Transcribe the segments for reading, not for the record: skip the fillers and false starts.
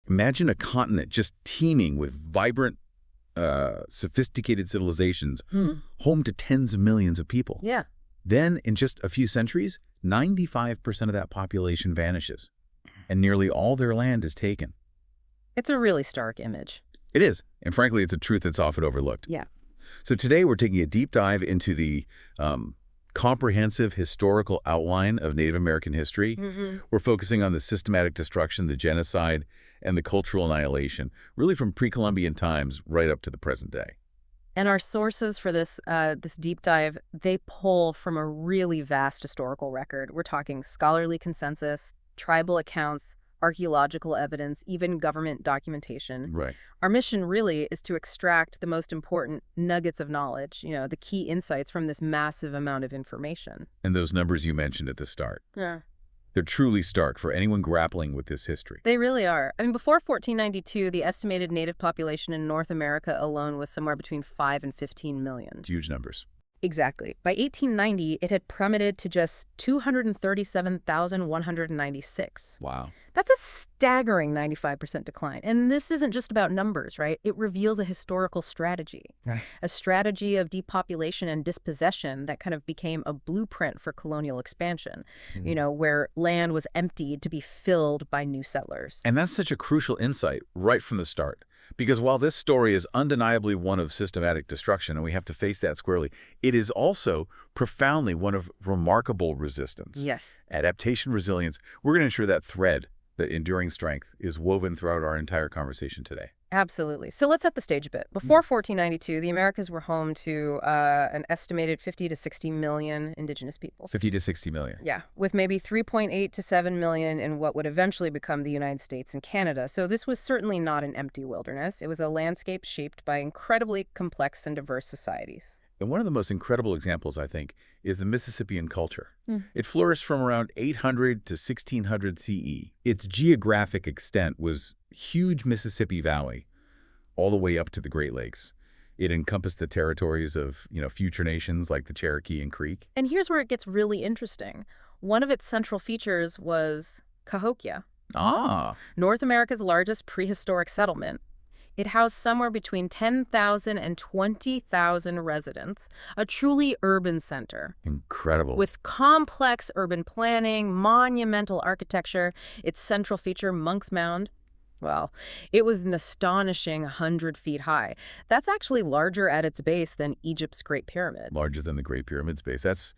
Imagine a continent just teeming with vibrant, sophisticated civilizations, home to tens of millions of people. Yeah. Then, in just a few centuries, 95% of that population vanishes, and nearly all their land is taken. It's a really stark image. It is, and frankly, it's a truth that's often overlooked. Yeah. So today we're taking a deep dive into the comprehensive historical outline of Native American history. We're focusing on the systematic destruction, the genocide, and the cultural annihilation, really from pre-Columbian times right up to the present day. And our sources for this deep dive, they pull from a really vast historical record. We're talking scholarly consensus, tribal accounts, archaeological evidence, even government documentation. Right. Our mission really is to extract the most important nuggets of knowledge, the key insights from this massive amount of information. And those numbers you mentioned at the start. Yeah. They're truly stark for anyone grappling with this history. They really are. I mean, before 1492, the estimated native population in North America alone was somewhere between 5 and 15 million. It's huge numbers. Exactly. By 1890, it had plummeted to just 237,196. Wow. That's a staggering 95% decline. And this isn't just about numbers, right? It reveals a historical strategy, a strategy of depopulation and dispossession that kind of became a blueprint for colonial expansion, where land was emptied to be filled by new settlers. And that's such a crucial insight right from the start. Because while this story is undeniably one of systematic destruction, and we have to face that squarely, it is also profoundly one of remarkable resistance. Yes. Adaptation, resilience. We're going to ensure that thread, that enduring strength, is woven throughout our entire conversation today. Absolutely. So let's set the stage a bit. Before 1492, the Americas were home to an estimated 50 to 60 million indigenous people. 50 to 60 million. Yeah, with maybe 3.8 to 7 million in what would eventually become the United States and Canada. So this was certainly not an empty wilderness. It was a landscape shaped by incredibly complex and diverse societies. And one of the most incredible examples, I think, is the Mississippian culture. It flourished from around 800 to 1600 CE. Its geographic extent was huge Mississippi Valley, all the way up to the Great Lakes. It encompassed the territories of, future nations like the Cherokee and Creek. And here's where it gets really interesting. One of its central features was Cahokia, North America's largest prehistoric settlement. It housed somewhere between 10,000 and 20,000 residents, a truly urban center. Incredible. With complex urban planning, monumental architecture, its central feature, Monk's Mound, well, it was an astonishing 100 feet high. That's actually larger at its base than Egypt's Great Pyramid. Larger than the Great Pyramid's base. That's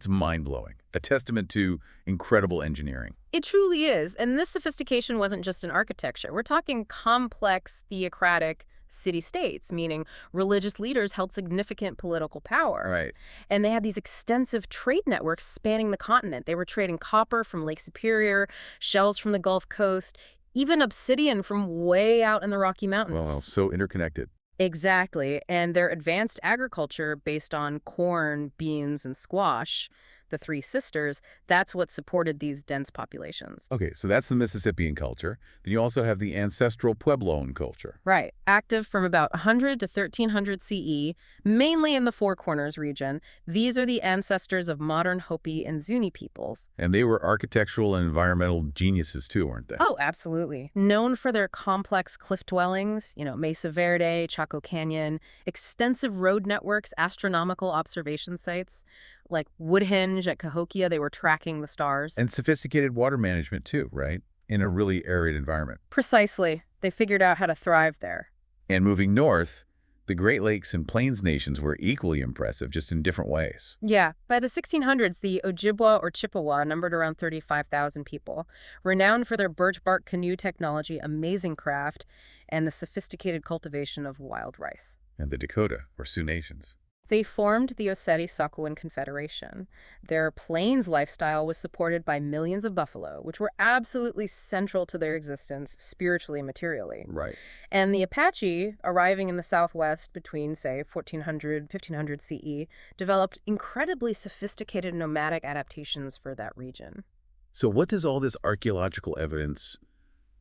mind-blowing. A testament to incredible engineering. It truly is. And this sophistication wasn't just in architecture. We're talking complex, theocratic city-states, meaning religious leaders held significant political power. Right. And they had these extensive trade networks spanning the continent. They were trading copper from Lake Superior, shells from the Gulf Coast, even obsidian from way out in the Rocky Mountains. Well, so interconnected. Exactly. And their advanced agriculture based on corn, beans, and squash, the Three Sisters, that's what supported these dense populations. Okay, so that's the Mississippian culture. Then you also have the ancestral Puebloan culture. Right. Active from about 100 to 1300 CE, mainly in the Four Corners region. These are the ancestors of modern Hopi and Zuni peoples. And they were architectural and environmental geniuses too, weren't they? Oh, absolutely. Known for their complex cliff dwellings, Mesa Verde, Chaco Canyon, extensive road networks, astronomical observation sites. Like Woodhenge at Cahokia, they were tracking the stars. And sophisticated water management too, right? In a really arid environment. Precisely. They figured out how to thrive there. And moving north, the Great Lakes and Plains nations were equally impressive, just in different ways. Yeah. By the 1600s, the Ojibwa or Chippewa numbered around 35,000 people, renowned for their birch bark canoe technology, amazing craft, and the sophisticated cultivation of wild rice. And the Dakota, or Sioux nations. They formed the Oseti-Saquon Confederation. Their plains lifestyle was supported by millions of buffalo, which were absolutely central to their existence spiritually and materially. Right. And the Apache, arriving in the Southwest between, say, 1400, 1500 CE, developed incredibly sophisticated nomadic adaptations for that region. So what does all this archaeological evidence,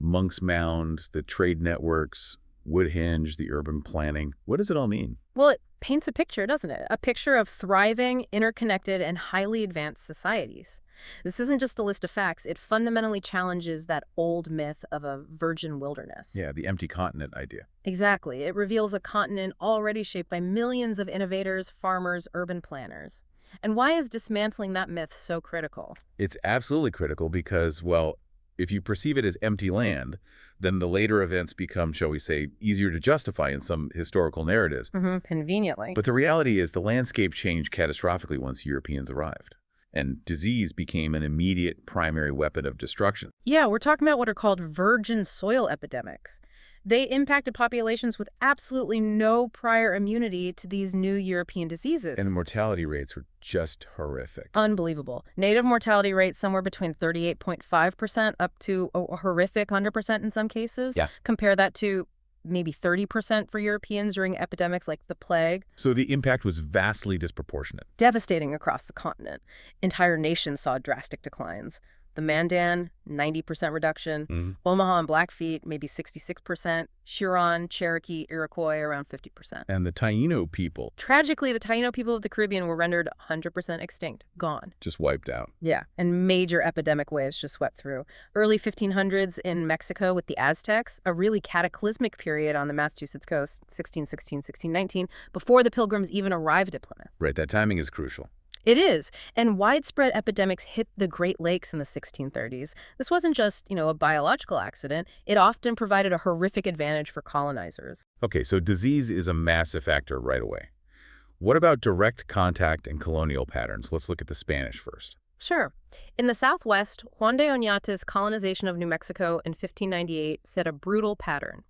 Monk's Mound, the trade networks, Woodhenge, the urban planning, what does it all mean? Well, paints a picture, doesn't it? A picture of thriving, interconnected, and highly advanced societies. This isn't just a list of facts. It fundamentally challenges that old myth of a virgin wilderness. Yeah, the empty continent idea. Exactly. It reveals a continent already shaped by millions of innovators, farmers, urban planners. And why is dismantling that myth so critical? It's absolutely critical because, well, if you perceive it as empty land, then the later events become, shall we say, easier to justify in some historical narratives. Conveniently. But the reality is the landscape changed catastrophically once Europeans arrived, and disease became an immediate primary weapon of destruction. Yeah, we're talking about what are called virgin soil epidemics. They impacted populations with absolutely no prior immunity to these new European diseases. And the mortality rates were just horrific. Unbelievable. Native mortality rates somewhere between 38.5% up to a horrific 100% in some cases. Yeah. Compare that to maybe 30% for Europeans during epidemics like the plague. So the impact was vastly disproportionate. Devastating across the continent. Entire nations saw drastic declines. The Mandan, 90% reduction. Omaha and Blackfeet, maybe 66%. Huron, Cherokee, Iroquois, around 50%. And the Taino people Tragically, the Taino people of the Caribbean were rendered 100% extinct, gone. just wiped out. Yeah, and major epidemic waves just swept through. Early 1500s in Mexico with the Aztecs, a really cataclysmic period on the Massachusetts coast, 1616, 1619, before the Pilgrims even arrived at Plymouth. Right, that timing is crucial. It is, and widespread epidemics hit the Great Lakes in the 1630s. This wasn't just, a biological accident. It often provided a horrific advantage for colonizers. Okay, so disease is a massive factor right away. What about direct contact and colonial patterns? Let's look at the Spanish first. Sure. In the Southwest, Juan de Oñate's colonization of New Mexico in 1598 set a brutal pattern.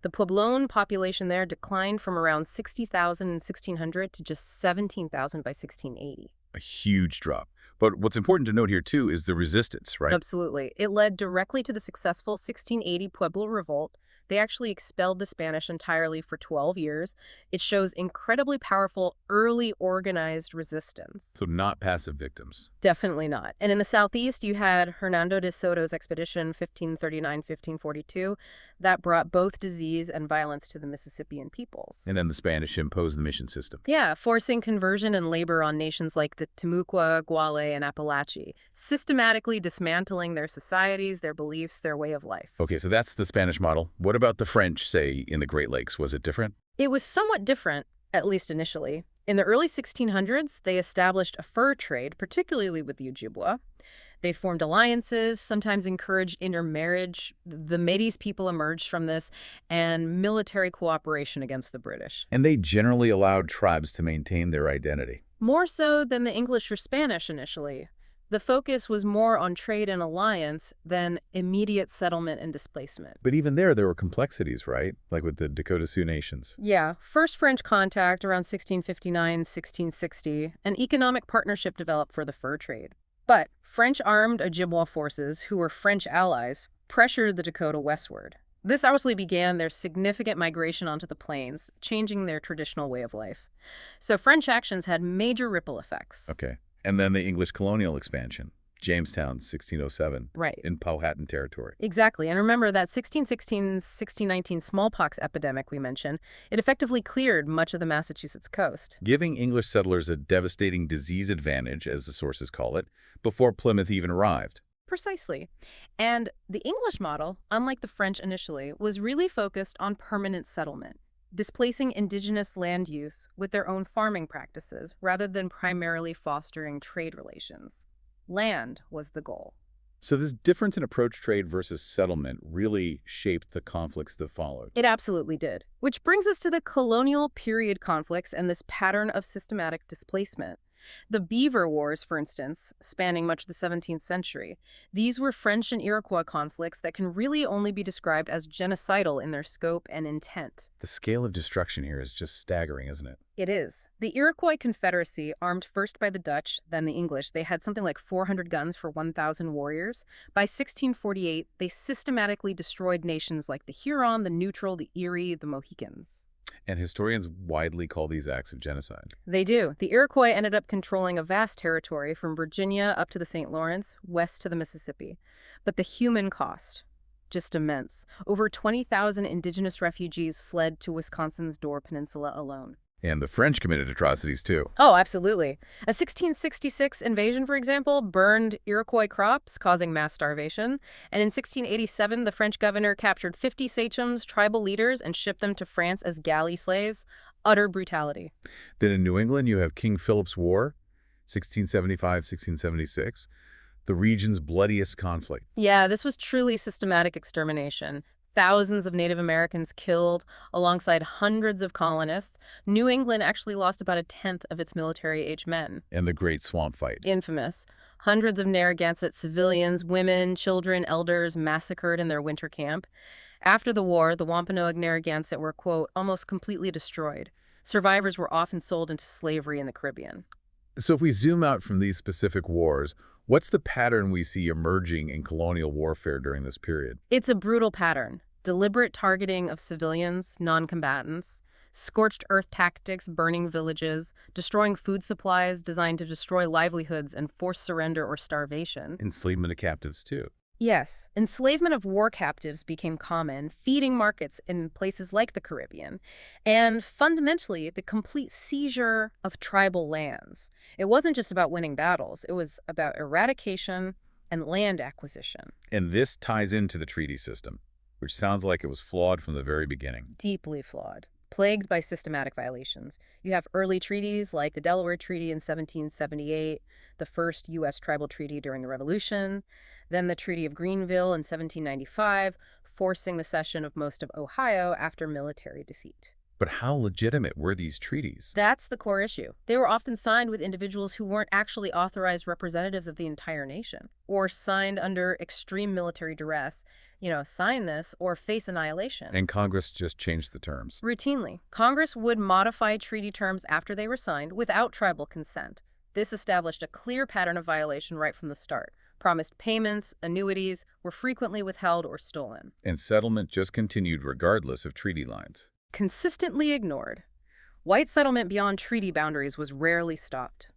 The Puebloan population there declined from around 60,000 in 1600 to just 17,000 by 1680. A huge drop. But what's important to note here, too, is the resistance, right? Absolutely. It led directly to the successful 1680 Pueblo Revolt. They actually expelled the Spanish entirely for 12 years. It shows incredibly powerful, early organized resistance. So not passive victims. Definitely not. And in the southeast, you had Hernando de Soto's expedition, 1539-1542, that brought both disease and violence to the Mississippian peoples. And then the Spanish imposed the mission system. Yeah, forcing conversion and labor on nations like the Timucua, Guale, and Appalachee, systematically dismantling their societies, their beliefs, their way of life. Okay, so that's the Spanish model. What about the French, say, in the Great Lakes? Was it different? It was somewhat different, at least initially. In the early 1600s, they established a fur trade, particularly with the Ojibwa. They formed alliances, sometimes encouraged intermarriage. The Métis people emerged from this, and military cooperation against the British. And they generally allowed tribes to maintain their identity. More so than the English or Spanish initially. The focus was more on trade and alliance than immediate settlement and displacement. But even there were complexities, right? Like with the Dakota Sioux nations. Yeah, first French contact around 1659, 1660, an economic partnership developed for the fur trade. But French armed Ojibwa forces, who were French allies, pressured the Dakota westward. This obviously began their significant migration onto the plains, changing their traditional way of life. So French actions had major ripple effects. Okay. And then the English colonial expansion, Jamestown, 1607, Right. in Powhatan territory. Exactly. And remember that 1616-1619 smallpox epidemic we mentioned, it effectively cleared much of the Massachusetts coast. Giving English settlers a devastating disease advantage, as the sources call it, before Plymouth even arrived. Precisely. And the English model, unlike the French initially, was really focused on permanent settlement, displacing indigenous land use with their own farming practices rather than primarily fostering trade relations. Land was the goal. So this difference in approach trade versus settlement really shaped the conflicts that followed. It absolutely did. Which brings us to the colonial period conflicts and this pattern of systematic displacement. The Beaver Wars, for instance, spanning much of the 17th century, these were French and Iroquois conflicts that can really only be described as genocidal in their scope and intent. The scale of destruction here is just staggering, isn't it? It is. The Iroquois Confederacy, armed first by the Dutch, then the English, they had something like 400 guns for 1,000 warriors. By 1648, they systematically destroyed nations like the Huron, the Neutral, the Erie, the Mohicans. And historians widely call these acts of genocide. They do. The Iroquois ended up controlling a vast territory from Virginia up to the St. Lawrence, west to the Mississippi. But the human cost, just immense. Over 20,000 indigenous refugees fled to Wisconsin's Door Peninsula alone. And the French committed atrocities, too. Oh, absolutely. A 1666 invasion, for example, burned Iroquois crops, causing mass starvation. And in 1687, the French governor captured 50 sachems, tribal leaders, and shipped them to France as galley slaves. Utter brutality. Then in New England, you have King Philip's War, 1675-1676, the region's bloodiest conflict. Yeah, this was truly systematic extermination. Thousands of Native Americans killed alongside hundreds of colonists. New England actually lost about a tenth of its military-age men. And the Great Swamp Fight. Infamous. Hundreds of Narragansett civilians, women, children, elders massacred in their winter camp. After the war, the Wampanoag Narragansett were, quote, almost completely destroyed. Survivors were often sold into slavery in the Caribbean. So if we zoom out from these specific wars, what's the pattern we see emerging in colonial warfare during this period? It's a brutal pattern. Deliberate targeting of civilians, non-combatants, scorched earth tactics, burning villages, destroying food supplies designed to destroy livelihoods and force surrender or starvation. Enslavement of captives, too. Yes, enslavement of war captives became common, feeding markets in places like the Caribbean, and fundamentally, the complete seizure of tribal lands. It wasn't just about winning battles, it was about eradication and land acquisition. And this ties into the treaty system, which sounds like it was flawed from the very beginning. Deeply flawed, plagued by systematic violations. You have early treaties like the Delaware Treaty in 1778, the first U.S. tribal treaty during the Revolution, then the Treaty of Greenville in 1795, forcing the cession of most of Ohio after military defeat. But how legitimate were these treaties? That's the core issue. They were often signed with individuals who weren't actually authorized representatives of the entire nation, or signed under extreme military duress. Sign this or face annihilation. And Congress just changed the terms. Routinely, Congress would modify treaty terms after they were signed without tribal consent. This established a clear pattern of violation right from the start. Promised payments, annuities, were frequently withheld or stolen. And settlement just continued regardless of treaty lines. Consistently ignored. White settlement beyond treaty boundaries was rarely stopped.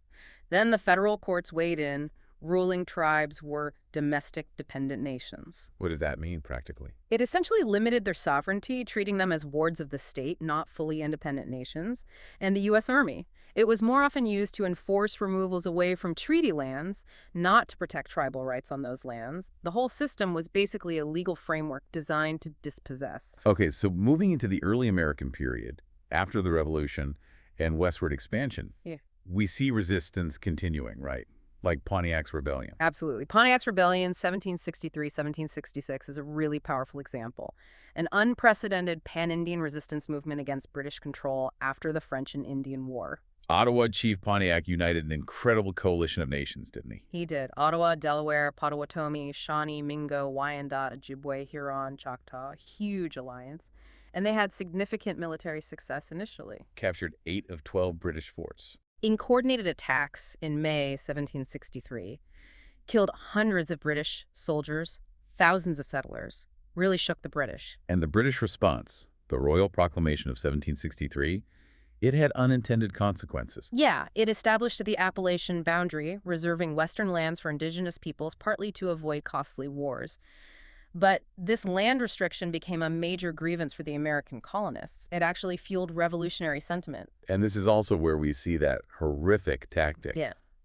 Then the federal courts weighed in. Ruling tribes were domestic dependent nations. What did that mean practically? It essentially limited their sovereignty, treating them as wards of the state, not fully independent nations. And the U.S. Army. It was more often used to enforce removals away from treaty lands, not to protect tribal rights on those lands. The whole system was basically a legal framework designed to dispossess. Okay, so moving into the early American period, after the Revolution and westward expansion, we see resistance continuing, right? Like Pontiac's Rebellion. Absolutely. Pontiac's Rebellion, 1763-1766, is a really powerful example. An unprecedented pan-Indian resistance movement against British control after the French and Indian War. Ottawa Chief Pontiac united an incredible coalition of nations, didn't he? He did. Ottawa, Delaware, Potawatomi, Shawnee, Mingo, Wyandot, Ojibwe, Huron, Choctaw. Huge alliance. And they had significant military success initially. Captured 8 of 12 British forts. In coordinated attacks in May 1763, killed hundreds of British soldiers, thousands of settlers. Really shook the British. And the British response, the Royal Proclamation of 1763, it had unintended consequences. Yeah, it established the Appalachian boundary, reserving western lands for indigenous peoples, partly to avoid costly wars. But this land restriction became a major grievance for the American colonists. It actually fueled revolutionary sentiment. And this is also where we see that horrific tactic,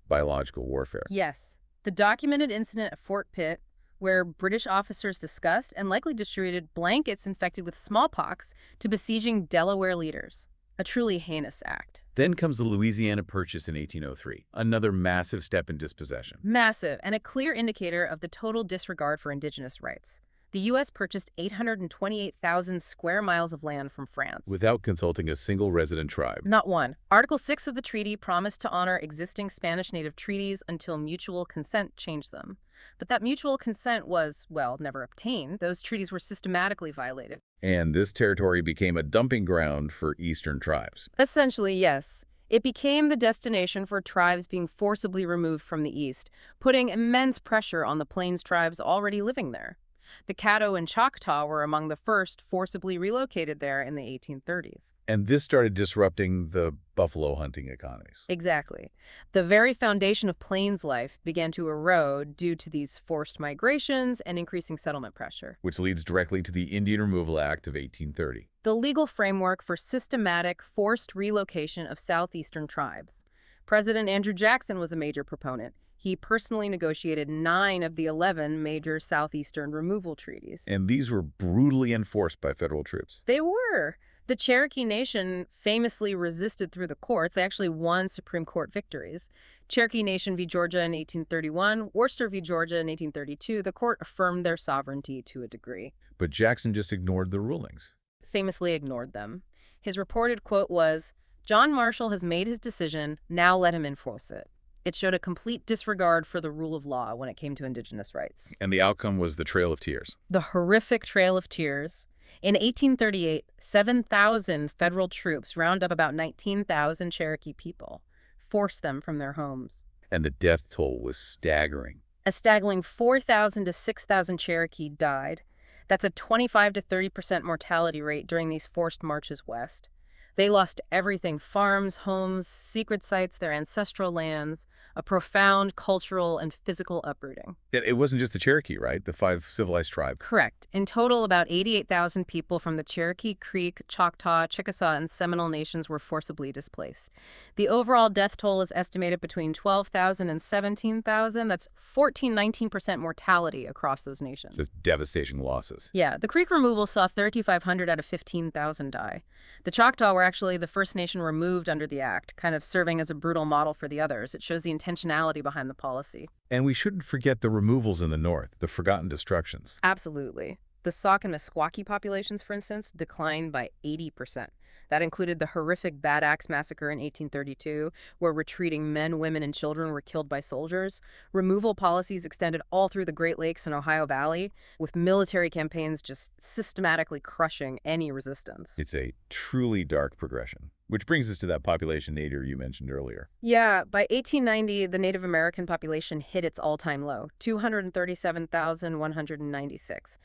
biological warfare. Yes. The documented incident at Fort Pitt, where British officers discussed and likely distributed blankets infected with smallpox to besieging Delaware leaders. A truly heinous act. Then comes the Louisiana Purchase in 1803, another massive step in dispossession. Massive, and a clear indicator of the total disregard for indigenous rights. The U.S. purchased 828,000 square miles of land from France. Without consulting a single resident tribe. Not one. Article 6 of the treaty promised to honor existing Spanish native treaties until mutual consent changed them. But that mutual consent was, well, never obtained. Those treaties were systematically violated. And this territory became a dumping ground for Eastern tribes. Essentially, yes. It became the destination for tribes being forcibly removed from the East, putting immense pressure on the Plains tribes already living there. The Caddo and Choctaw were among the first forcibly relocated there in the 1830s. And this started disrupting the buffalo hunting economies. Exactly. The very foundation of Plains life began to erode due to these forced migrations and increasing settlement pressure. Which leads directly to the Indian Removal Act of 1830. the legal framework for systematic, forced relocation of southeastern tribes. President Andrew Jackson was a major proponent. He personally negotiated 9 of the 11 major southeastern removal treaties. And these were brutally enforced by federal troops. They were. The Cherokee Nation famously resisted through the courts. They actually won Supreme Court victories. Cherokee Nation v. Georgia in 1831, Worcester v. Georgia in 1832, the court affirmed their sovereignty to a degree. But Jackson just ignored the rulings. Famously ignored them. His reported quote was, "John Marshall has made his decision, now let him enforce it." It showed a complete disregard for the rule of law when it came to Indigenous rights. And the outcome was the Trail of Tears. The horrific Trail of Tears. In 1838, 7,000 federal troops round up about 19,000 Cherokee people, forced them from their homes. And the death toll was staggering. A staggering 4,000 to 6,000 Cherokee died. That's a 25 to 30% mortality rate during these forced marches west. They lost everything: farms, homes, secret sites, their ancestral lands, a profound cultural and physical uprooting. It wasn't just the Cherokee, right? The 5 civilized tribes. Correct. In total, about 88,000 people from the Cherokee, Creek, Choctaw, Chickasaw, and Seminole nations were forcibly displaced. The overall death toll is estimated between 12,000 and 17,000. That's 19% mortality across those nations. The devastating losses. Yeah, the Creek removal saw 3,500 out of 15,000 die. The Choctaw were actually the first nation removed under the act, kind of serving as a brutal model for the others. It shows the intentionality behind the policy. And we shouldn't forget the removals in the north, the forgotten destructions. Absolutely. The Sauk and Meskwaki populations, for instance, declined by 80%. That included the horrific Bad Axe Massacre in 1832, where retreating men, women, and children were killed by soldiers. Removal policies extended all through the Great Lakes and Ohio Valley, with military campaigns just systematically crushing any resistance. It's a truly dark progression, which brings us to that population nadir you mentioned earlier. Yeah, by 1890, the Native American population hit its all-time low, 237,196.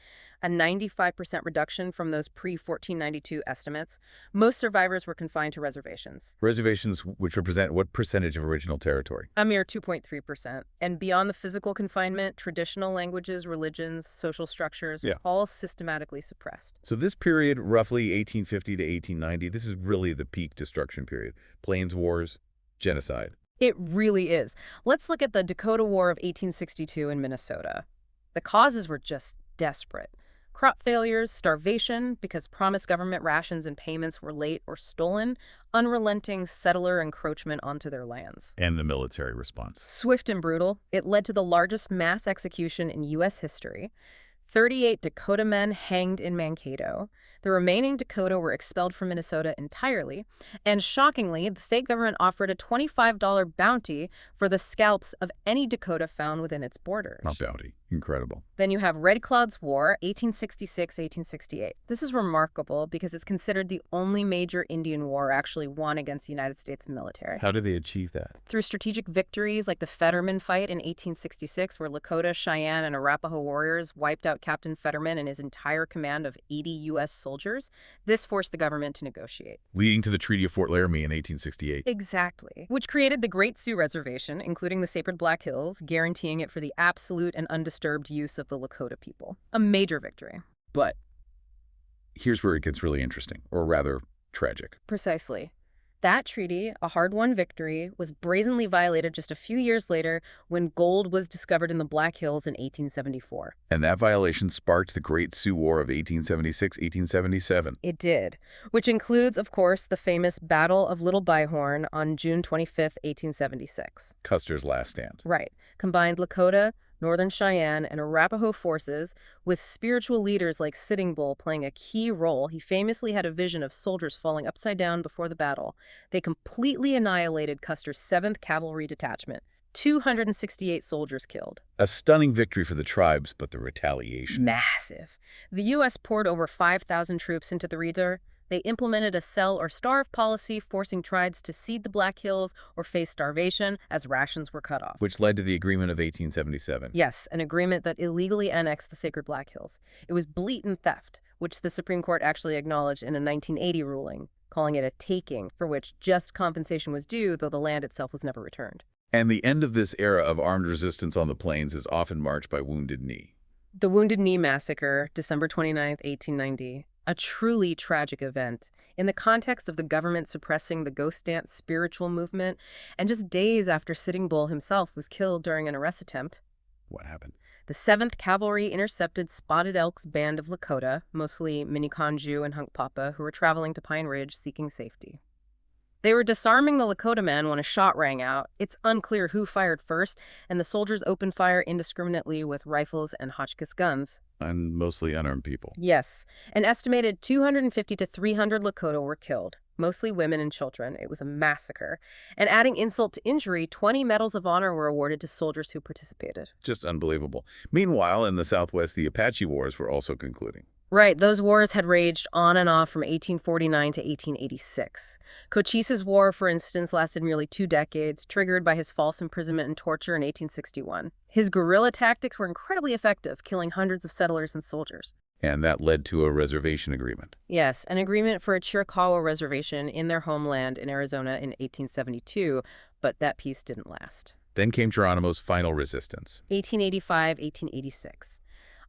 A 95% reduction from those pre-1492 estimates. Most survivors were confined to reservations. Reservations which represent what percentage of original territory? A mere 2.3%. And beyond the physical confinement, traditional languages, religions, social structures, all systematically suppressed. So this period, roughly 1850 to 1890, this is really the peak destruction period. Plains wars, genocide. It really is. Let's look at the Dakota War of 1862 in Minnesota. The causes were just desperate. Crop failures, starvation because promised government rations and payments were late or stolen, unrelenting settler encroachment onto their lands. And the military response. Swift and brutal, it led to the largest mass execution in U.S. history. 38 Dakota men hanged in Mankato. The remaining Dakota were expelled from Minnesota entirely. And shockingly, the state government offered a $25 bounty for the scalps of any Dakota found within its borders. Not bounty. Incredible. Then you have Red Cloud's War, 1866-1868. This is remarkable because it's considered the only major Indian war actually won against the United States military. How did they achieve that? Through strategic victories like the Fetterman Fight in 1866, where Lakota, Cheyenne, and Arapaho warriors wiped out Captain Fetterman and his entire command of 80 U.S. soldiers. This forced the government to negotiate. Leading to the Treaty of Fort Laramie in 1868. Exactly. Which created the Great Sioux Reservation, including the Sacred Black Hills, guaranteeing it for the absolute and undisturbed use of the Lakota people. A major victory. But here's where it gets really interesting, or rather tragic. Precisely. That treaty, a hard-won victory, was brazenly violated just a few years later when gold was discovered in the Black Hills in 1874. And that violation sparked the Great Sioux War of 1876-1877. It did, which includes, of course, the famous Battle of Little Bighorn on June 25, 1876. Custer's last stand. Right. Combined Lakota, Northern Cheyenne, and Arapaho forces, with spiritual leaders like Sitting Bull playing a key role. He famously had a vision of soldiers falling upside down before the battle. They completely annihilated Custer's 7th Cavalry Detachment. 268 soldiers killed. A stunning victory for the tribes, but the retaliation. Massive. The U.S. poured over 5,000 troops into the region. They implemented a sell or starve policy, forcing tribes to cede the Black Hills or face starvation as rations were cut off. Which led to the Agreement of 1877. Yes, an agreement that illegally annexed the Sacred Black Hills. It was blatant theft, which the Supreme Court actually acknowledged in a 1980 ruling, calling it a taking, for which just compensation was due, though the land itself was never returned. And the end of this era of armed resistance on the plains is often marked by Wounded Knee. The Wounded Knee Massacre, December 29, 1890. A truly tragic event in the context of the government suppressing the ghost dance spiritual movement, and just days after Sitting Bull himself was killed during an arrest attempt. What happened? The 7th Cavalry intercepted Spotted Elk's band of Lakota, mostly Minneconjou and Hunkpapa, who were traveling to Pine Ridge seeking safety. They were disarming the Lakota men when a shot rang out. It's unclear who fired first, and the soldiers opened fire indiscriminately with rifles and Hotchkiss guns. And mostly unarmed people. Yes, an estimated 250 to 300 Lakota were killed, mostly women and children. It was a massacre. And adding insult to injury, 20 medals of honor were awarded to soldiers who participated. Just unbelievable. Meanwhile, in the Southwest, the Apache Wars were also concluding. Right, those wars had raged on and off from 1849 to 1886. Cochise's War, for instance, lasted nearly 2 decades, triggered by his false imprisonment and torture in 1861. His guerrilla tactics were incredibly effective, killing hundreds of settlers and soldiers. And that led to a reservation agreement. Yes, an agreement for a Chiricahua reservation in their homeland in Arizona in 1872, but that peace didn't last. Then came Geronimo's final resistance. 1885, 1886.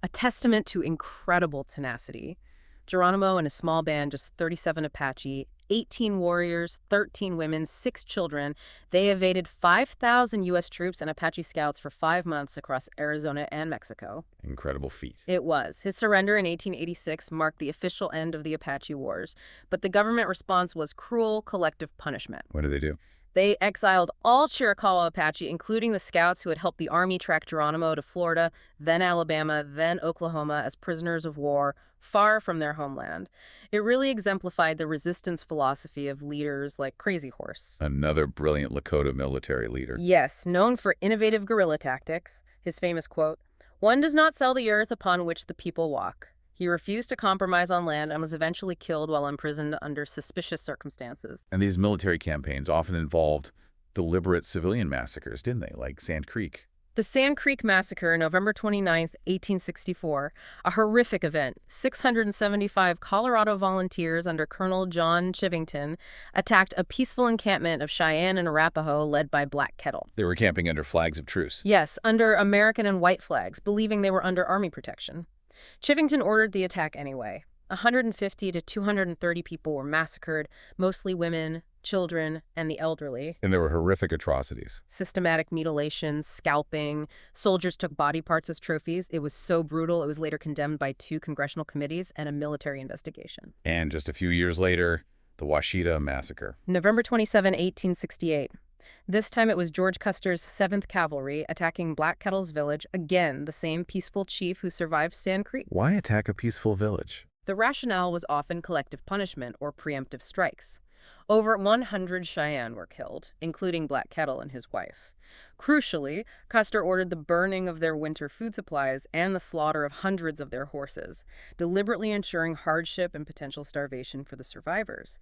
A testament to incredible tenacity. Geronimo and a small band, just 37 Apache, 18 warriors, 13 women, 6 children. They evaded 5,000 U.S. troops and Apache scouts for 5 months across Arizona and Mexico. Incredible feat. It was. His surrender in 1886 marked the official end of the Apache Wars, but the government response was cruel collective punishment. What did they do? They exiled all Chiricahua Apache, including the scouts who had helped the Army track Geronimo to Florida, then Alabama, then Oklahoma as prisoners of war, far from their homeland. It really exemplified the resistance philosophy of leaders like Crazy Horse. Another brilliant Lakota military leader. Yes, known for innovative guerrilla tactics. His famous quote, "One does not sell the earth upon which the people walk." He refused to compromise on land and was eventually killed while imprisoned under suspicious circumstances. And these military campaigns often involved deliberate civilian massacres, didn't they? Like Sand Creek. The Sand Creek Massacre, November 29, 1864, a horrific event. 675 Colorado volunteers under Colonel John Chivington attacked a peaceful encampment of Cheyenne and Arapaho led by Black Kettle. They were camping under flags of truce. Yes, under American and white flags, believing they were under Army protection. Chivington ordered the attack anyway. 150 to 230 people were massacred, mostly women, children, and the elderly. And there were horrific atrocities. Systematic mutilations, scalping. Soldiers took body parts as trophies. It was so brutal, it was later condemned by 2 congressional committees and a military investigation. And just a few years later, the Washita Massacre. November 27, 1868. This time it was George Custer's 7th Cavalry attacking Black Kettle's village, again the same peaceful chief who survived Sand Creek. Why attack a peaceful village? The rationale was often collective punishment or preemptive strikes. Over 100 Cheyenne were killed, including Black Kettle and his wife. Crucially, Custer ordered the burning of their winter food supplies and the slaughter of hundreds of their horses, deliberately ensuring hardship and potential starvation for the survivors.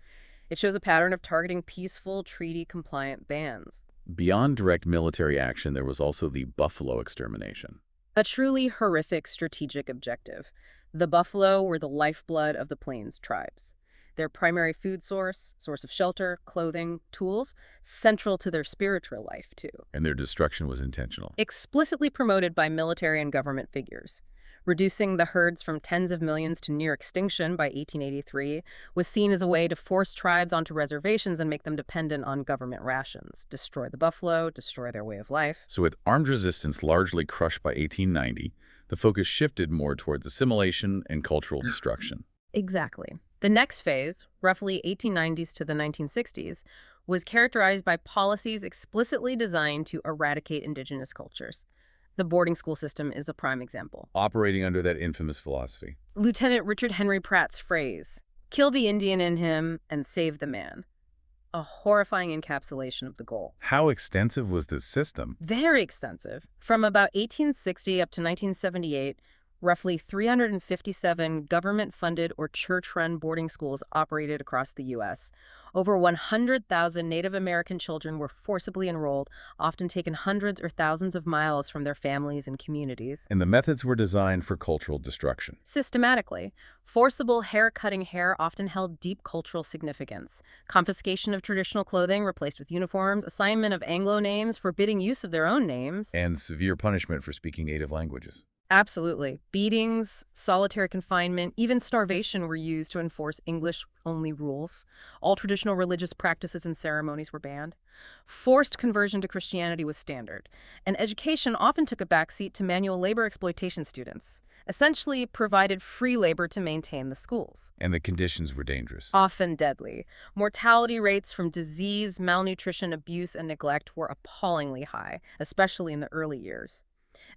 It shows a pattern of targeting peaceful, treaty-compliant bands. Beyond direct military action, there was also the buffalo extermination. A truly horrific strategic objective. The buffalo were the lifeblood of the Plains tribes. Their primary food source of shelter, clothing, tools, central to their spiritual life, too. And their destruction was intentional. Explicitly promoted by military and government figures. Reducing the herds from tens of millions to near extinction by 1883 was seen as a way to force tribes onto reservations and make them dependent on government rations. Destroy the buffalo, destroy their way of life. So with armed resistance largely crushed by 1890, the focus shifted more towards assimilation and cultural destruction. Exactly. The next phase, roughly 1890s to the 1960s, was characterized by policies explicitly designed to eradicate indigenous cultures. The boarding school system is a prime example. Operating under that infamous philosophy. Lieutenant Richard Henry Pratt's phrase, "Kill the Indian in him and save the man." A horrifying encapsulation of the goal. How extensive was this system? Very extensive. From about 1860 up to 1978, roughly 357 government-funded or church-run boarding schools operated across the U.S. Over 100,000 Native American children were forcibly enrolled, often taken hundreds or thousands of miles from their families and communities. And the methods were designed for cultural destruction. Systematically, forcible hair-cutting often held deep cultural significance. Confiscation of traditional clothing replaced with uniforms, assignment of Anglo names, forbidding use of their own names. And severe punishment for speaking native languages. Absolutely. Beatings, solitary confinement, even starvation were used to enforce English-only rules. All traditional religious practices and ceremonies were banned. Forced conversion to Christianity was standard, and education often took a backseat to manual labor exploitation students, essentially provided free labor to maintain the schools. And the conditions were dangerous. Often deadly. Mortality rates from disease, malnutrition, abuse, and neglect were appallingly high, especially in the early years.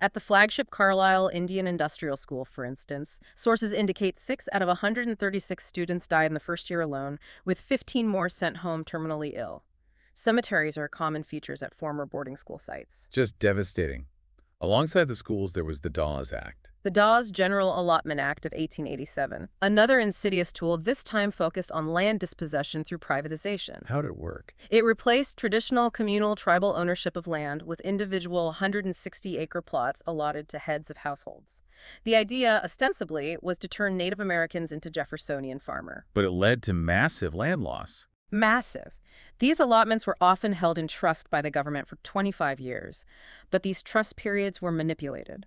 At the flagship Carlisle Indian Industrial School, for instance, sources indicate 6 out of 136 students died in the first year alone, with 15 more sent home terminally ill. Cemeteries are common features at former boarding school sites. Just devastating. Alongside the schools, there was the Dawes Act. The Dawes General Allotment Act of 1887, another insidious tool, this time focused on land dispossession through privatization. How'd it work? It replaced traditional communal tribal ownership of land with individual 160-acre plots allotted to heads of households. The idea, ostensibly, was to turn Native Americans into Jeffersonian farmer. But it led to massive land loss. Massive. These allotments were often held in trust by the government for 25 years, but these trust periods were manipulated.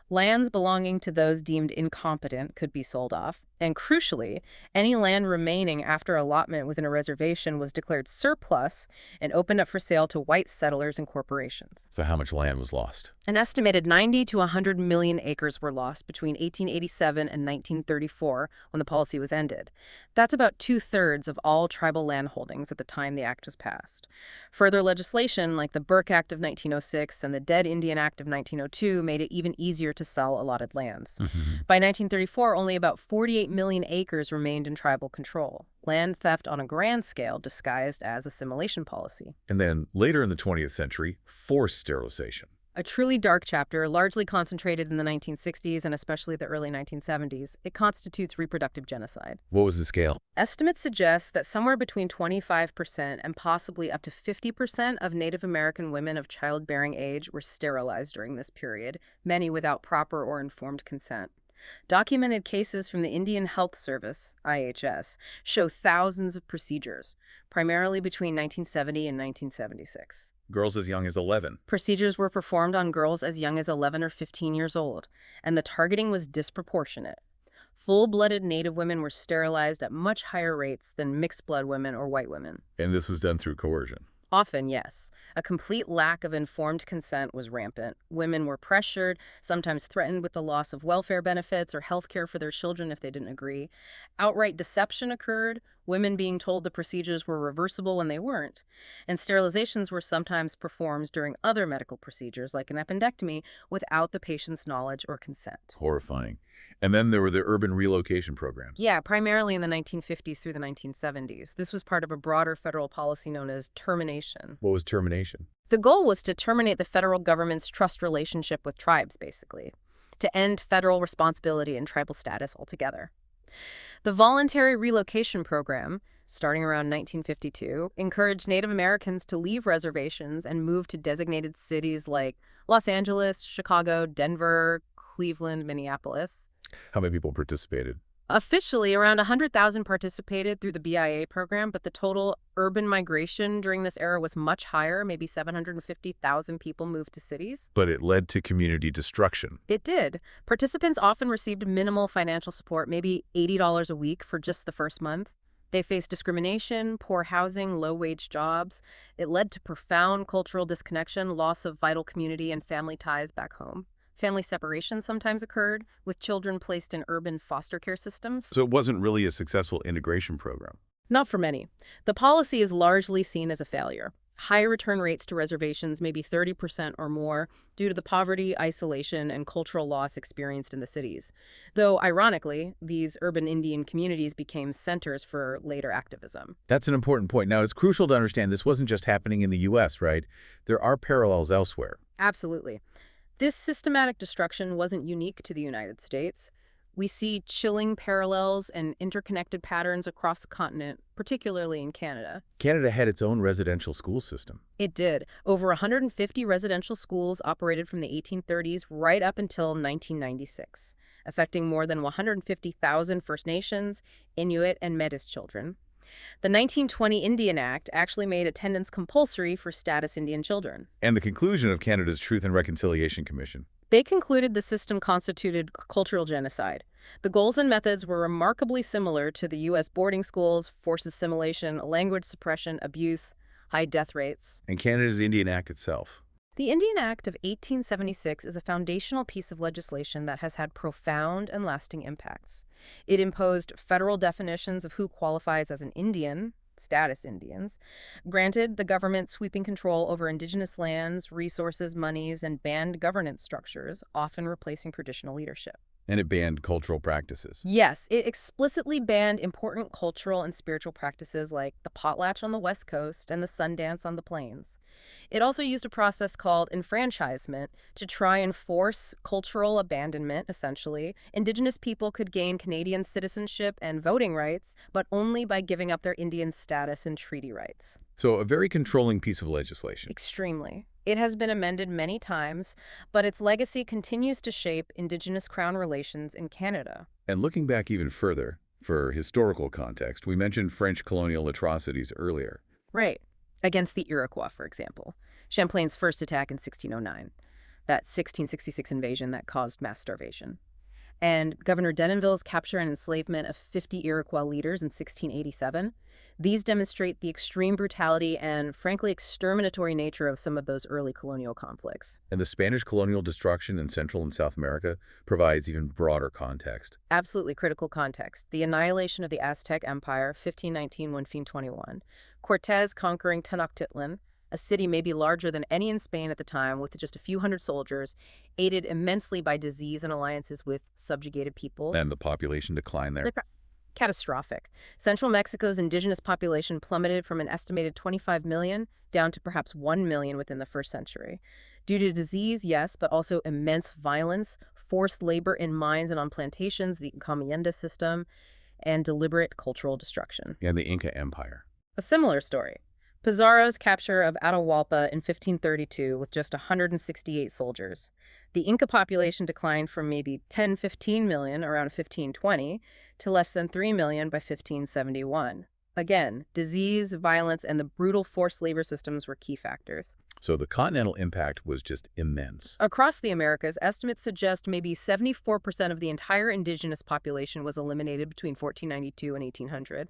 Lands belonging to those deemed incompetent could be sold off, and crucially, any land remaining after allotment within a reservation was declared surplus and opened up for sale to white settlers and corporations. So how much land was lost? An estimated 90 to 100 million acres were lost between 1887 and 1934 when the policy was ended. That's about 2/3 of all tribal land holdings at the time the act was passed. Further legislation like the Burke Act of 1906 and the Dead Indian Act of 1902 made it even easier to sell allotted lands. By 1934, only about 48 million acres remained in tribal control. Land theft on a grand scale disguised as assimilation policy. And then later in the 20th century, forced sterilization. A truly dark chapter, largely concentrated in the 1960s and especially the early 1970s. It constitutes reproductive genocide. What was the scale? Estimates suggest that somewhere between 25% and possibly up to 50% of Native American women of childbearing age were sterilized during this period, many without proper or informed consent. Documented cases from the Indian Health Service, IHS, show thousands of procedures, primarily between 1970 and 1976. Girls as young as 11. Procedures were performed on girls as young as 11 or 15 years old, and the targeting was disproportionate. Full-blooded Native women were sterilized at much higher rates than mixed-blood women or white women. And this was done through coercion. Often, yes. A complete lack of informed consent was rampant. Women were pressured, sometimes threatened with the loss of welfare benefits or health care for their children if they didn't agree. Outright deception occurred, women being told the procedures were reversible when they weren't. And sterilizations were sometimes performed during other medical procedures, like an appendectomy, without the patient's knowledge or consent. Horrifying. And then there were the urban relocation programs. Yeah, primarily in the 1950s through the 1970s. This was part of a broader federal policy known as termination. What was termination? The goal was to terminate the federal government's trust relationship with tribes, basically, to end federal responsibility and tribal status altogether. The voluntary relocation program, starting around 1952, encouraged Native Americans to leave reservations and move to designated cities like Los Angeles, Chicago, Denver, Cleveland, Minneapolis. How many people participated? Officially, around 100,000 participated through the BIA program, but the total urban migration during this era was much higher. Maybe 750,000 people moved to cities. But it led to community destruction. It did. Participants often received minimal financial support, maybe $80 a week for just the first month. They faced discrimination, poor housing, low-wage jobs. It led to profound cultural disconnection, loss of vital community and family ties back home. Family separation sometimes occurred, with children placed in urban foster care systems. So it wasn't really a successful integration program. Not for many. The policy is largely seen as a failure. High return rates to reservations, maybe 30% or more, due to the poverty, isolation, and cultural loss experienced in the cities. Though, ironically, these urban Indian communities became centers for later activism. That's an important point. Now, it's crucial to understand this wasn't just happening in the U.S., right? There are parallels elsewhere. Absolutely. This systematic destruction wasn't unique to the United States. We see chilling parallels and interconnected patterns across the continent, particularly in Canada. Canada had its own residential school system. It did. Over 150 residential schools operated from the 1830s right up until 1996, affecting more than 150,000 First Nations, Inuit, and Métis children. The 1920 Indian Act actually made attendance compulsory for status Indian children. And the conclusion of Canada's Truth and Reconciliation Commission. They concluded the system constituted cultural genocide. The goals and methods were remarkably similar to the U.S. boarding schools, forced assimilation, language suppression, abuse, high death rates. And Canada's Indian Act itself. The Indian Act of 1876 is a foundational piece of legislation that has had profound and lasting impacts. It imposed federal definitions of who qualifies as an Indian, status Indians, granted the government sweeping control over indigenous lands, resources, monies, and banned governance structures, often replacing traditional leadership. And it banned cultural practices. Yes, it explicitly banned important cultural and spiritual practices like the potlatch on the West Coast and the Sundance on the Plains. It also used a process called enfranchisement to try and force cultural abandonment, essentially. Indigenous people could gain Canadian citizenship and voting rights, but only by giving up their Indian status and treaty rights. So a very controlling piece of legislation. Extremely. It has been amended many times, but its legacy continues to shape Indigenous Crown relations in Canada. And looking back even further, for historical context, we mentioned French colonial atrocities earlier. Right. Against the Iroquois, for example. Champlain's first attack in 1609. That 1666 invasion that caused mass starvation. And Governor Denonville's capture and enslavement of 50 Iroquois leaders in 1687. These demonstrate the extreme brutality and, frankly, exterminatory nature of some of those early colonial conflicts. And the Spanish colonial destruction in Central and South America provides even broader context. Absolutely critical context. The annihilation of the Aztec Empire, 1519-1521. Cortés conquering Tenochtitlan, a city maybe larger than any in Spain at the time with just a few hundred soldiers, aided immensely by disease and alliances with subjugated people. And the population decline there. Catastrophic. Central Mexico's indigenous population plummeted from an estimated 25 million down to perhaps 1 million within the first century. Due to disease, yes, but also immense violence, forced labor in mines and on plantations, the encomienda system, and deliberate cultural destruction. And the Inca Empire. A similar story. Pizarro's capture of Atahualpa in 1532 with just 168 soldiers. The Inca population declined from maybe 10-15 million around 1520 to less than 3 million by 1571. Again, disease, violence, and the brutal forced labor systems were key factors. So the continental impact was just immense. Across the Americas, estimates suggest maybe 74% of the entire indigenous population was eliminated between 1492 and 1800.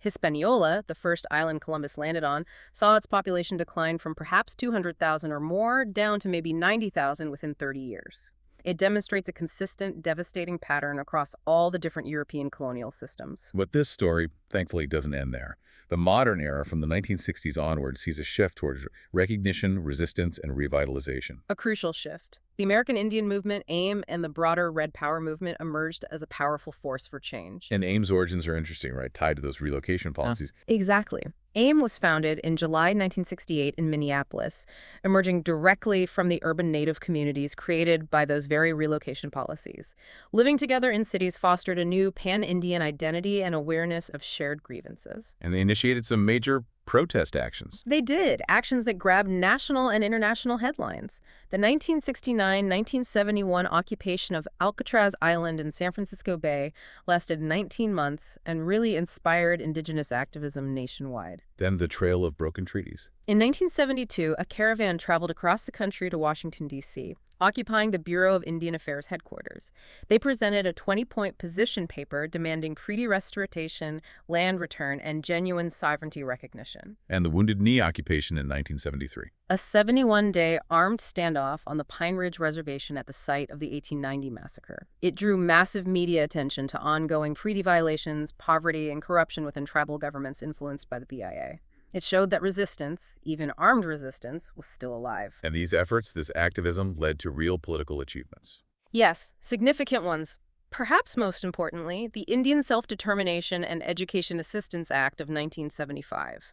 Hispaniola, the first island Columbus landed on, saw its population decline from perhaps 200,000 or more down to maybe 90,000 within 30 years. It demonstrates a consistent, devastating pattern across all the different European colonial systems. But this story, thankfully, doesn't end there. The modern era from the 1960s onward sees a shift towards recognition, resistance, and revitalization. A crucial shift. The American Indian Movement, AIM, and the broader Red Power movement emerged as a powerful force for change. And AIM's origins are interesting, right? Tied to those relocation policies. Exactly. AIM was founded in July 1968 in Minneapolis, emerging directly from the urban Native communities created by those very relocation policies. Living together in cities fostered a new pan-Indian identity and awareness of shared grievances. And they initiated some major protest actions. They did, actions that grabbed national and international headlines. The 1969-1971 occupation of Alcatraz Island in San Francisco Bay lasted 19 months and really inspired indigenous activism nationwide. Then the Trail of Broken Treaties. In 1972, a caravan traveled across the country to Washington, D.C., occupying the Bureau of Indian Affairs headquarters. They presented a 20-point position paper demanding treaty restoration, land return, and genuine sovereignty recognition. And the Wounded Knee occupation in 1973. A 71-day armed standoff on the Pine Ridge Reservation at the site of the 1890 massacre. It drew massive media attention to ongoing treaty violations, poverty, and corruption within tribal governments influenced by the BIA. It showed that resistance, even armed resistance, was still alive. And these efforts, this activism, led to real political achievements. Yes, significant ones. Perhaps most importantly, the Indian Self-Determination and Education Assistance Act of 1975.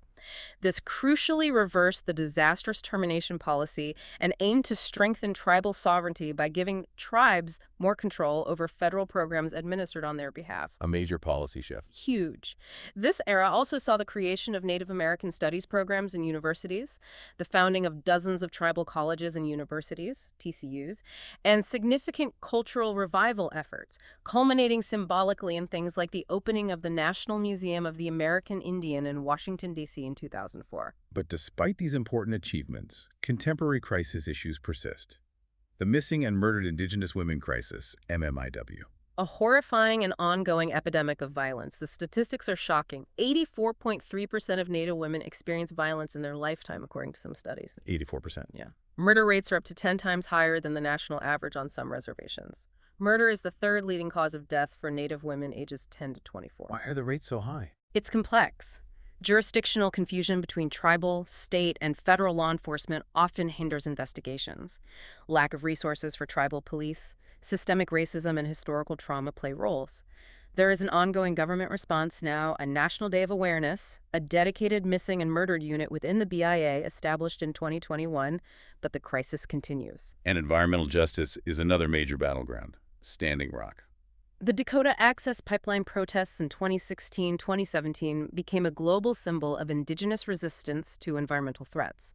This crucially reversed the disastrous termination policy and aimed to strengthen tribal sovereignty by giving tribes more control over federal programs administered on their behalf. A major policy shift. Huge. This era also saw the creation of Native American studies programs in universities, the founding of dozens of tribal colleges and universities, TCUs, and significant cultural revival efforts, culminating symbolically in things like the opening of the National Museum of the American Indian in Washington, D.C. in 2004. But despite these important achievements, contemporary crisis issues persist. The Missing and Murdered Indigenous Women Crisis, MMIW. A horrifying and ongoing epidemic of violence. The statistics are shocking. 84.3% of Native women experience violence in their lifetime, according to some studies. 84%. Yeah. Murder rates are up to 10 times higher than the national average on some reservations. Murder is the third leading cause of death for Native women ages 10 to 24. Why are the rates so high? It's complex. Jurisdictional confusion between tribal, state, and federal law enforcement often hinders investigations. Lack of resources for tribal police, systemic racism, and historical trauma play roles. There is an ongoing government response now, a National Day of Awareness, a dedicated missing and murdered unit within the BIA established in 2021, but the crisis continues. And environmental justice is another major battleground. Standing Rock. The Dakota Access Pipeline protests in 2016-2017 became a global symbol of Indigenous resistance to environmental threats.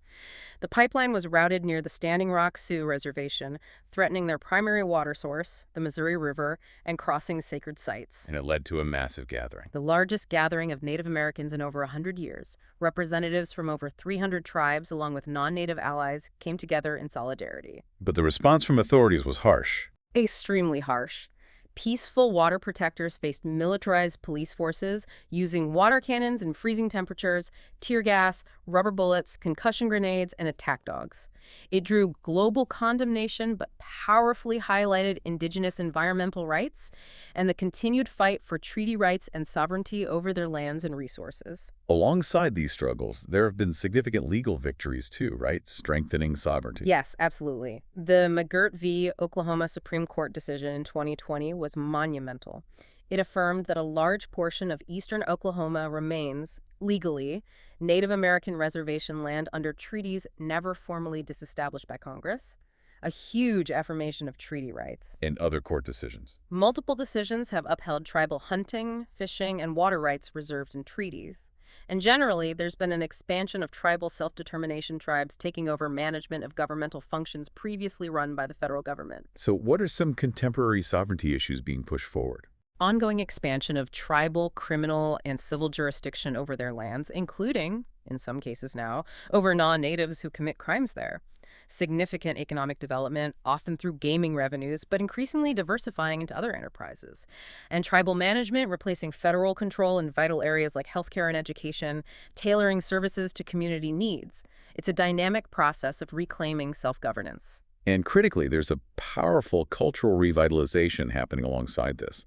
The pipeline was routed near the Standing Rock Sioux Reservation, threatening their primary water source, the Missouri River, and crossing sacred sites. And it led to a massive gathering. The largest gathering of Native Americans in over 100 years. Representatives from over 300 tribes, along with non-Native allies, came together in solidarity. But the response from authorities was harsh. Extremely harsh. Peaceful water protectors faced militarized police forces using water cannons in freezing temperatures, tear gas, rubber bullets, concussion grenades, and attack dogs. It drew global condemnation but powerfully highlighted Indigenous environmental rights and the continued fight for treaty rights and sovereignty over their lands and resources. Alongside these struggles, there have been significant legal victories too, right? Strengthening sovereignty. Yes, absolutely. The McGirt v. Oklahoma Supreme Court decision in 2020 was monumental. It affirmed that a large portion of eastern Oklahoma remains, legally, Native American reservation land under treaties never formally disestablished by Congress. A huge affirmation of treaty rights. And other court decisions. Multiple decisions have upheld tribal hunting, fishing, and water rights reserved in treaties. And generally, there's been an expansion of tribal self-determination tribes taking over management of governmental functions previously run by the federal government. So what are some contemporary sovereignty issues being pushed forward? Ongoing expansion of tribal, criminal, and civil jurisdiction over their lands, including, in some cases now, over non-natives who commit crimes there. Significant economic development, often through gaming revenues, but increasingly diversifying into other enterprises. And tribal management, replacing federal control in vital areas like healthcare and education, tailoring services to community needs. It's a dynamic process of reclaiming self-governance. And critically, there's a powerful cultural revitalization happening alongside this.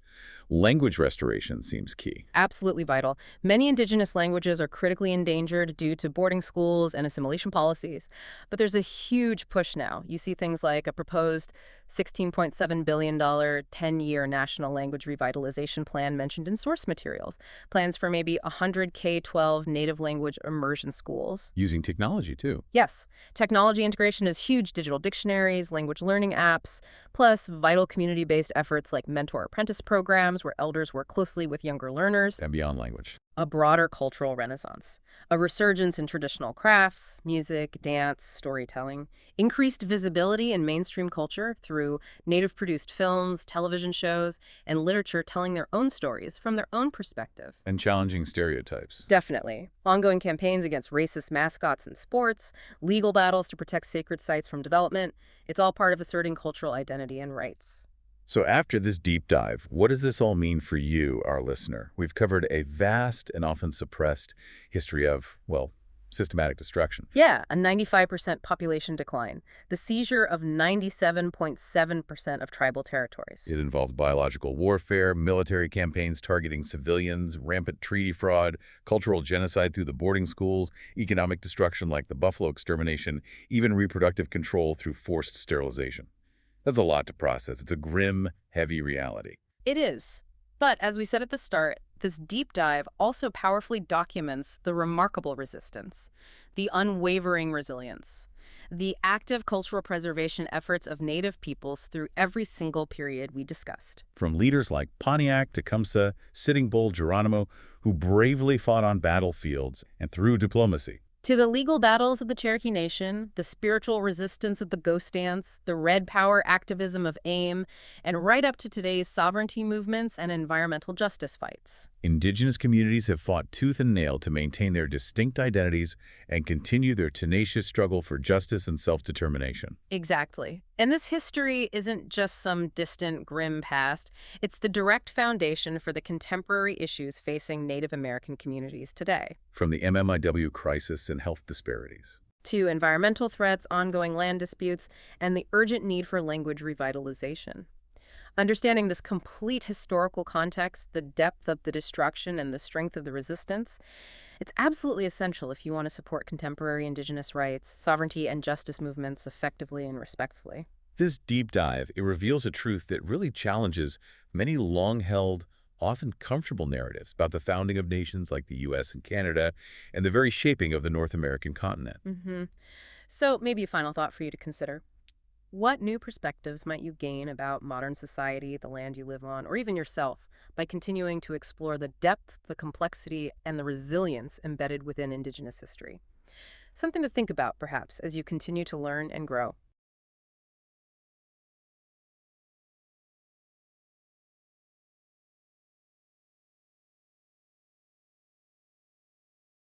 Language restoration seems key. Absolutely vital. Many Indigenous languages are critically endangered due to boarding schools and assimilation policies. But there's a huge push now. You see things like a proposed $16.7 billion 10-year national language revitalization plan mentioned in source materials. Plans for maybe 100 K-12 native language immersion schools. Using technology, too. Yes. Technology integration is huge. Digital dictionaries, language learning apps, plus vital community-based efforts like mentor-apprentice programs where elders work closely with younger learners. And beyond language. A broader cultural renaissance. A resurgence in traditional crafts, music, dance, storytelling. Increased visibility in mainstream culture through Native-produced films, television shows, and literature telling their own stories from their own perspective. And challenging stereotypes. Definitely. Ongoing campaigns against racist mascots in sports, legal battles to protect sacred sites from development. It's all part of asserting cultural identity and rights. So after this deep dive, what does this all mean for you, our listener? We've covered a vast and often suppressed history of, well, systematic destruction. Yeah, a 95% population decline. The seizure of 97.7% of tribal territories. It involved biological warfare, military campaigns targeting civilians, rampant treaty fraud, cultural genocide through the boarding schools, economic destruction like the buffalo extermination, even reproductive control through forced sterilization. That's a lot to process. It's a grim, heavy reality. It is. But as we said at the start, this deep dive also powerfully documents the remarkable resistance, the unwavering resilience, the active cultural preservation efforts of Native peoples through every single period we discussed. From leaders like Pontiac, Tecumseh, Sitting Bull, Geronimo, who bravely fought on battlefields and through diplomacy. To the legal battles of the Cherokee Nation, the spiritual resistance of the Ghost Dance, the Red Power activism of AIM, and right up to today's sovereignty movements and environmental justice fights. Indigenous communities have fought tooth and nail to maintain their distinct identities and continue their tenacious struggle for justice and self-determination. Exactly. And this history isn't just some distant, grim past. It's the direct foundation for the contemporary issues facing Native American communities today. From the MMIW crisis and health disparities. To environmental threats, ongoing land disputes, and the urgent need for language revitalization. Understanding this complete historical context, the depth of the destruction and the strength of the resistance, it's absolutely essential if you want to support contemporary Indigenous rights, sovereignty, and justice movements effectively and respectfully. This deep dive, it reveals a truth that really challenges many long-held, often comfortable narratives about the founding of nations like the U.S. and Canada and the very shaping of the North American continent. So maybe a final thought for you to consider. What new perspectives might you gain about modern society, the land you live on, or even yourself by continuing to explore the depth, the complexity, and the resilience embedded within Indigenous history? Something to think about, perhaps, as you continue to learn and grow.